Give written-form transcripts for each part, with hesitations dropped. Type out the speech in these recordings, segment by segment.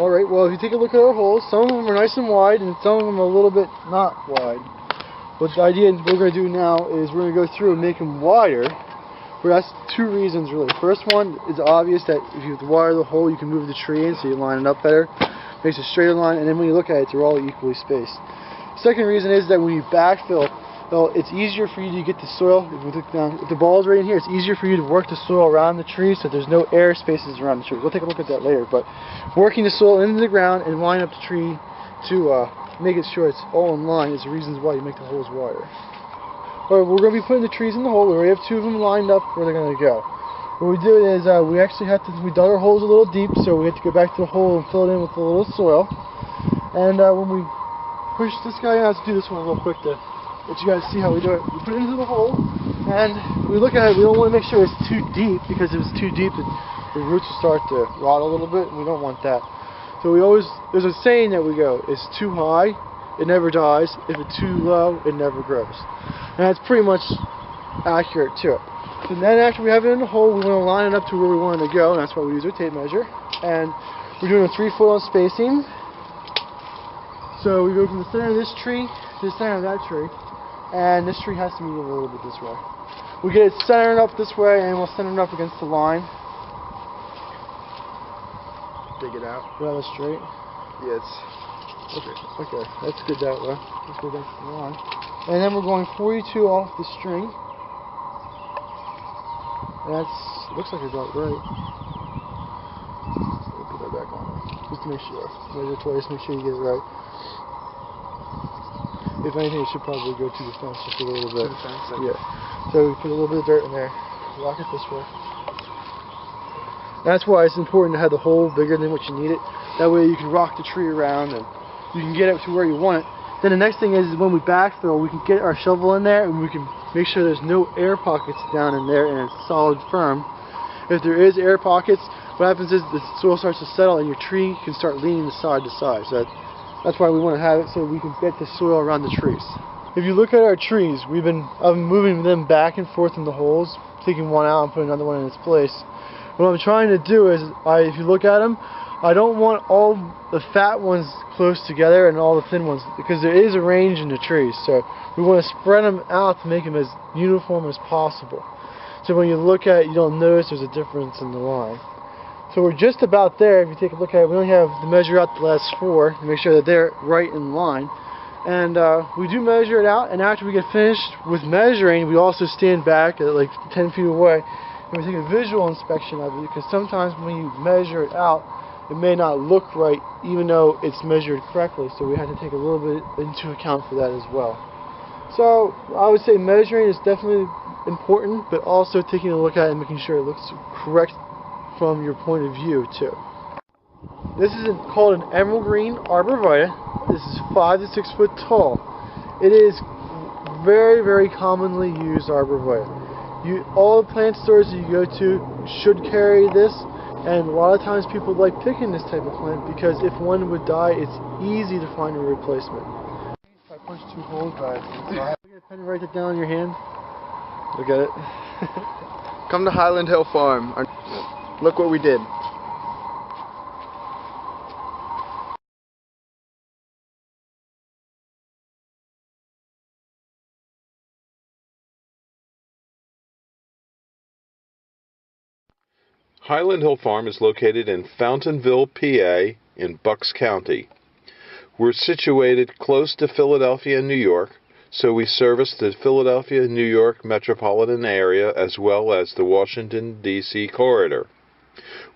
Alright, well if you take a look at our holes, some of them are nice and wide and some of them are a little bit not wide. But the idea we're going to do now is we're going to go through and make them wider. But that's two reasons really. First one is obvious that if you wire the hole you can move the tree in so you line it up better. Makes a straighter line, and then when you look at it they're all equally spaced. Second reason is that when you backfill, well, it's easier for you to get the soil. If we look down, if the ball is right in here, it's easier for you to work the soil around the tree so there's no air spaces around the tree. We'll take a look at that later. But working the soil into the ground and line up the tree to make it sure it's all in line is the reasons why you make the holes wider. Alright, we're going to be putting the trees in the hole. We already have two of them lined up where they're going to go. What we do is we actually have to, we dug our holes a little deep, so we have to go back to the hole and fill it in with a little soil. And when we push this guy in, I have to do this one real quick to let you guys see how we do it. We put it into the hole, and we look at it. We don't want to make sure it's too deep, because if it's too deep, the roots will start to rot a little bit, and we don't want that. So we always, there's a saying that we go, it's too high, it never dies. If it's too low, it never grows. And that's pretty much accurate to it. So then after we have it in the hole, we want to line it up to where we want it to go, and that's why we use our tape measure. And we're doing a 3-foot on spacing. So we go from the center of this tree to the center of that tree, and this tree has to move a little bit this way. We get it centered up this way, and we'll center it up against the line. Dig it out. Rather straight. Yeah, it's okay. That's good that way. Let's go against the line. And then we're going 42 off the string. And that's, looks like I got it right. We'll put that back on there, just to make sure. Measure twice, make sure you get it right. If anything, it should probably go to the fence just a little bit. To the fence? Yeah. So we put a little bit of dirt in there. Lock it this way. That's why it's important to have the hole bigger than what you need it. That way you can rock the tree around and you can get it to where you want it. Then the next thing is when we backfill, we can get our shovel in there and we can make sure there's no air pockets down in there and it's solid firm. If there is air pockets, what happens is the soil starts to settle and your tree can start leaning side to side. So that's why we want to have it so we can get the soil around the trees. If you look at our trees, I've been moving them back and forth in the holes, taking one out and putting another one in its place. What I'm trying to do is, if you look at them, I don't want all the fat ones close together and all the thin ones, because there is a range in the trees. So we want to spread them out to make them as uniform as possible. So when you look at it, you don't notice there's a difference in the line. So we're just about there. If you take a look at it, we only have to measure out the last 4 to make sure that they're right in line. And we do measure it out, and after we get finished with measuring, we also stand back at like 10 feet away and we take a visual inspection of it, because sometimes when you measure it out, it may not look right even though it's measured correctly, so we have to take a little bit into account for that as well. So I would say measuring is definitely important, but also taking a look at it and making sure it looks correct from your point of view too. This is called an Evergreen arborvitae. This is 5 to 6 foot tall. It is very, very commonly used arborvitae. All the plant stores that you go to should carry this, and a lot of times people like picking this type of plant because if one would die, it's easy to find a replacement. If I punch 2 holes by it, get a pen and write it down in your hand. Look at it. Come to Highland Hill Farm. Look what we did. Highland Hill Farm is located in Fountainville, PA, in Bucks County. We're situated close to Philadelphia and New York, so we service the Philadelphia, New York metropolitan area as well as the Washington, D.C. corridor.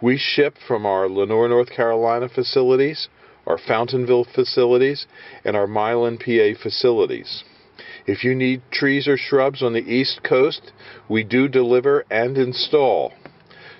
We ship from our Lenoir, North Carolina facilities, our Fountainville facilities, and our Milan, PA facilities. If you need trees or shrubs on the East Coast, we do deliver and install.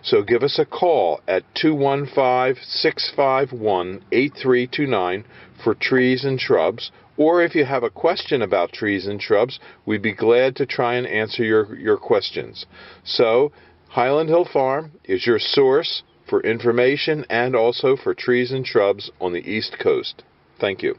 So give us a call at 215-651-8329 for trees and shrubs, or if you have a question about trees and shrubs, we'd be glad to try and answer your questions. So Highland Hill Farm is your source for information and also for trees and shrubs on the East Coast. Thank you.